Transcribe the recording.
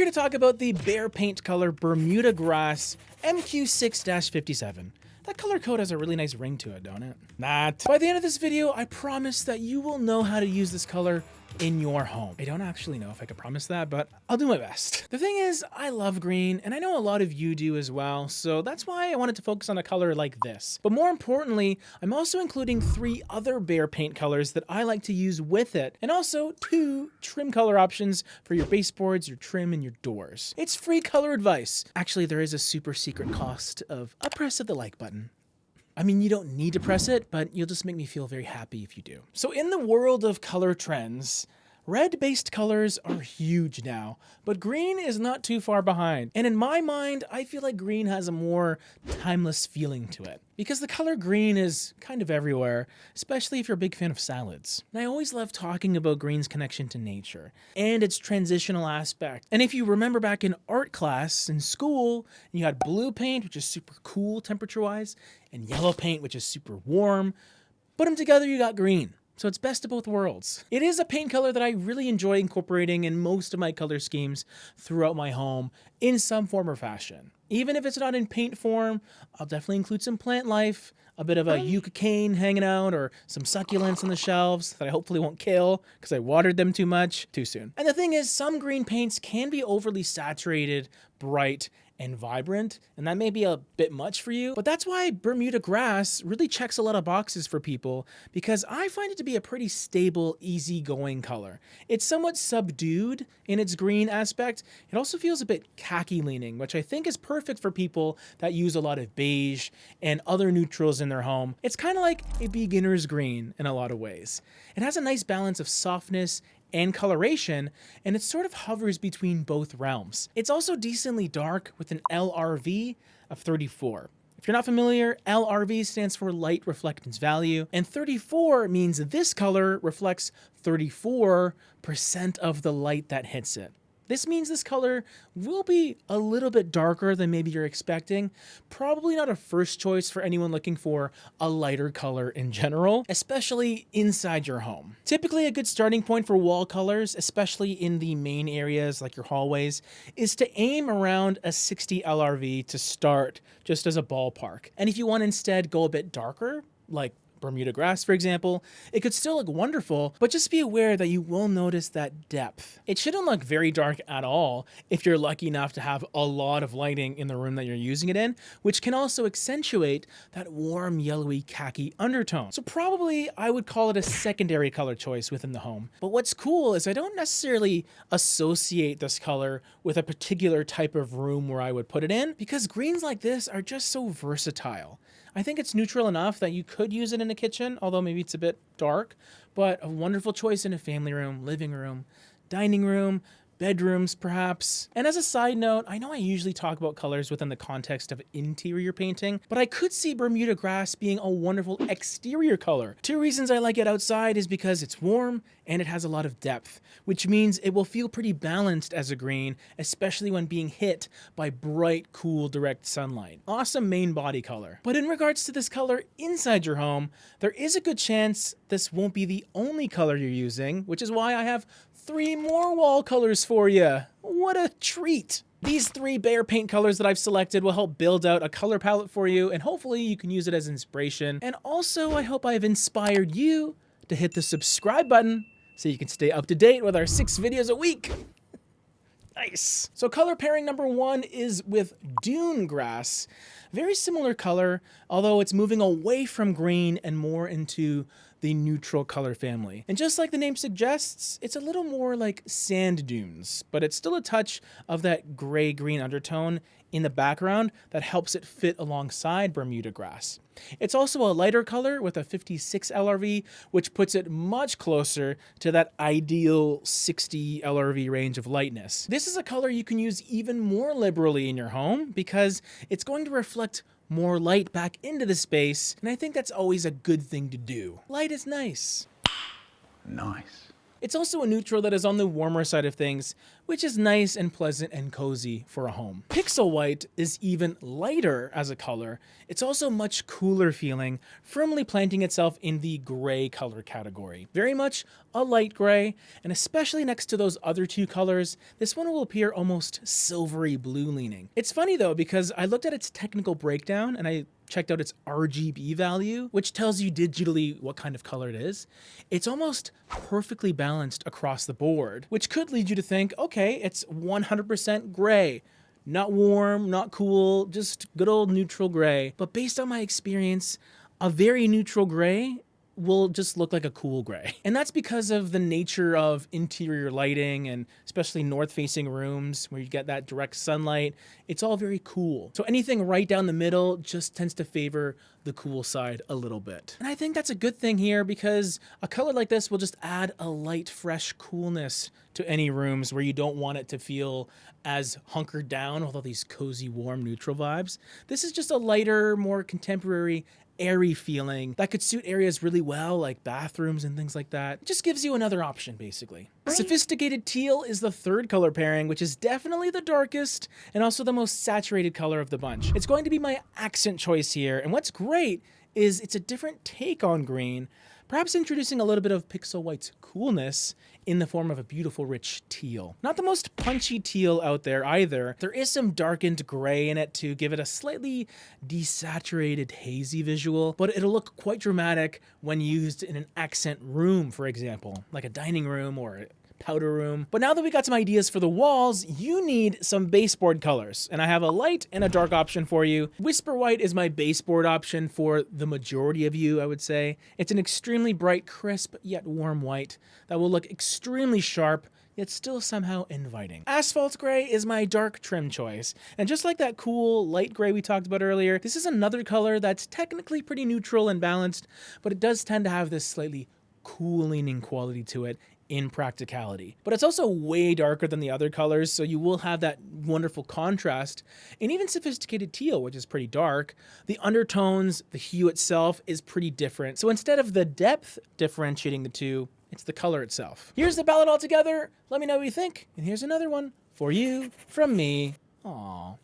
here to talk about the Behr paint color Bermuda Grass MQ6-57. That color code has a really nice ring to it, don't it? Not. By the end of this video, I promise that you will know how to use this color in your home. I don't actually know if I can promise that, but I'll do my best. The thing is, I love green, and I know a lot of you do as well, so that's why I wanted to focus on a color like this. But more importantly, I'm also including 3 other Behr paint colors that I like to use with it, and also 2 trim color options for your baseboards, your trim, and your doors. It's free color advice. Actually, there is a super secret cost of a press of the like button. I mean, you don't need to press it, but you'll just make me feel very happy if you do. So in the world of color trends, red-based colors are huge now, but green is not too far behind. And in my mind, I feel like green has a more timeless feeling to it, because the color green is kind of everywhere, especially if you're a big fan of salads. And I always love talking about green's connection to nature and its transitional aspect. And if you remember back in art class in school, you had blue paint, which is super cool temperature-wise, and yellow paint, which is super warm. Put them together, you got green. So it's best of both worlds. It is a paint color that I really enjoy incorporating in most of my color schemes throughout my home in some form or fashion. Even if it's not in paint form, I'll definitely include some plant life, a bit of a yucca cane hanging out, or some succulents on the shelves that I hopefully won't kill because I watered them too much too soon. And the thing is, some green paints can be overly saturated, bright, and vibrant, and that may be a bit much for you, but that's why Bermuda Grass really checks a lot of boxes for people, because I find it to be a pretty stable, easygoing color. It's somewhat subdued in its green aspect. It also feels a bit khaki leaning, which I think is perfect for people that use a lot of beige and other neutrals in their home. It's kind of like a beginner's green in a lot of ways. It has a nice balance of softness and coloration, and it sort of hovers between both realms. It's also decently dark with an LRV of 34. If you're not familiar, LRV stands for light reflectance value, and 34 means this color reflects 34% of the light that hits it. This means this color will be a little bit darker than maybe you're expecting. Probably not a first choice for anyone looking for a lighter color in general, especially inside your home. Typically a good starting point for wall colors, especially in the main areas like your hallways, is to aim around a 60 LRV to start, just as a ballpark. And if you want to instead go a bit darker, like Bermuda Grass, for example, it could still look wonderful, but just be aware that you will notice that depth. It shouldn't look very dark at all if you're lucky enough to have a lot of lighting in the room that you're using it in, which can also accentuate that warm yellowy khaki undertone. So probably I would call it a secondary color choice within the home. But what's cool is I don't necessarily associate this color with a particular type of room where I would put it in, because greens like this are just so versatile. I think it's neutral enough that you could use it in a kitchen, although maybe it's a bit dark, but a wonderful choice in a family room, living room, dining room, bedrooms perhaps. And as a side note, I know I usually talk about colors within the context of interior painting, but I could see Bermuda Grass being a wonderful exterior color. 2 reasons I like it outside is because it's warm and it has a lot of depth, which means it will feel pretty balanced as a green, especially when being hit by bright, cool, direct sunlight. Awesome main body color. But in regards to this color inside your home, there is a good chance this won't be the only color you're using, which is why I have 3 more wall colors for you. What a treat. These 3 Behr paint colors that I've selected will help build out a color palette for you, and hopefully you can use it as inspiration. And also, I hope I've inspired you to hit the subscribe button so you can stay up to date with our 6 videos a week. Nice. So color pairing number 1 is with Dune Grass. Very similar color, although it's moving away from green and more into the neutral color family. And just like the name suggests, it's a little more like sand dunes, but it's still a touch of that gray-green undertone in the background that helps it fit alongside Bermuda Grass. It's also a lighter color with a 56 LRV, which puts it much closer to that ideal 60 LRV range of lightness. This is a color you can use even more liberally in your home because it's going to reflect more light back into the space, and I think that's always a good thing to do. Light is nice. Nice. It's also a neutral that is on the warmer side of things, which is nice and pleasant and cozy for a home. Pixel white is even lighter as a color. It's also much cooler feeling, firmly planting itself in the gray color category. Very much a light gray, and especially next to those other two colors, this one will appear almost silvery blue leaning. It's funny though, because I looked at its technical breakdown and I checked out its RGB value, which tells you digitally what kind of color it is. It's almost perfectly balanced across the board, which could lead you to think, okay, it's 100% gray. Not warm, not cool, just good old neutral gray. But based on my experience, a very neutral gray will just look like a cool gray. And that's because of the nature of interior lighting, and especially north-facing rooms where you get that direct sunlight. It's all very cool. So anything right down the middle just tends to favor the cool side a little bit. And I think that's a good thing here, because a color like this will just add a light, fresh coolness to any rooms where you don't want it to feel as hunkered down with all these cozy, warm, neutral vibes. This is just a lighter, more contemporary, airy feeling that could suit areas really well, like bathrooms and things like that. It just gives you another option, basically. Sophisticated teal is the third color pairing, which is definitely the darkest and also the most saturated color of the bunch. It's going to be my accent choice here, and what's great is it's a different take on green, perhaps introducing a little bit of Pixel White's coolness in the form of a beautiful rich teal. Not the most punchy teal out there either. There is some darkened gray in it to give it a slightly desaturated, hazy visual, but it'll look quite dramatic when used in an accent room, for example, like a dining room or a powder room. But now that we got some ideas for the walls, you need some baseboard colors, and I have a light and a dark option for you. Whisper White is my baseboard option for the majority of you, I would say. It's an extremely bright, crisp, yet warm white that will look extremely sharp, yet still somehow inviting. Asphalt Gray is my dark trim choice, and just like that cool light gray we talked about earlier, this is another color that's technically pretty neutral and balanced, but it does tend to have this slightly cool leaning quality to it in practicality. But it's also way darker than the other colors, so you will have that wonderful contrast. And even Sophisticated Teal, which is pretty dark, the undertones, the hue itself is pretty different. So instead of the depth differentiating the two, it's the color itself. Here's the palette all together. Let me know what you think. And here's another one for you from me. Aww.